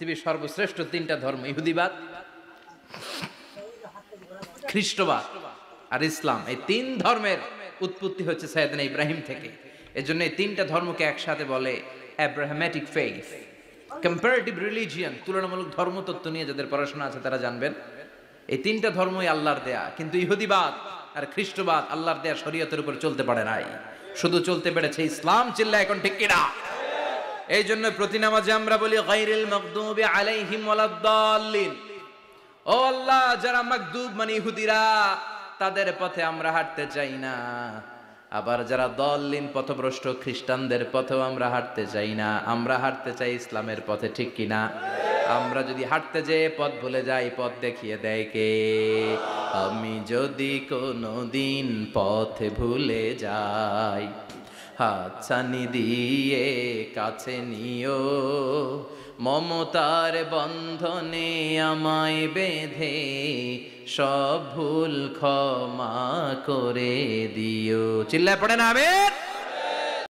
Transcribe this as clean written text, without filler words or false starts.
পৃথিবীর সর্বশ্রেষ্ঠ তিনটা ধর্ম ইহুদিবাদ, খ্রিস্টবাদ আর ইসলাম। এই তিন ধর্মের উৎপত্তি হচ্ছে সাইয়েদনা ইব্রাহিম থেকে। এজন্য এই তিনটা ধর্মকে একসাথে বলে অ্যাব্রাহামেটিক ফেইথ। কম্পারেটিভ রিলিজিয়ান, তুলনামূলক ধর্মতত্ত্ব নিয়ে যাদের পড়াশোনা আছে তারা জানবেন এই তিনটা ধর্মই আল্লাহর দেয়া, কিন্তু ইহুদিবাদ আর খ্রিস্টবাদ আল্লাহর দেয়া শরীয়তের উপর চলতে পারে নাই, শুধু চলতে পেরেছে ইসলাম। চিল্লা এখন ঠিক কিনা? এই জন্য প্রতি নামাজে আমরা বলি গায়রিল মাগদুবি আলাইহিম ওয়ালাদ-দাল্লিন। ও আল্লাহ, যারা মাগদুব মানে ইহুদিরা, তাদের পথে আমরা হাঁটতে চাই না। আবার যারা দল্লিন পথভ্রষ্ট খ্রিস্টানদের পথেও আমরা হাঁটতে চাই না। আমরা হাঁটতে চাই ইসলামের পথে, ঠিক কিনা? আমরা যদি হাঁটতে যেয়ে পথ ভুলে যাই, পথ দেখিয়ে দেয় কে? আমি যদি কোনোদিন পথে ভুলে যাই, হাতছানি দিয়ে কাছে নিও, মমতার বন্ধনে আমায় বেঁধে সব ভুল ক্ষমা করে দিও। চিল্লায় পড়ে না আমিন।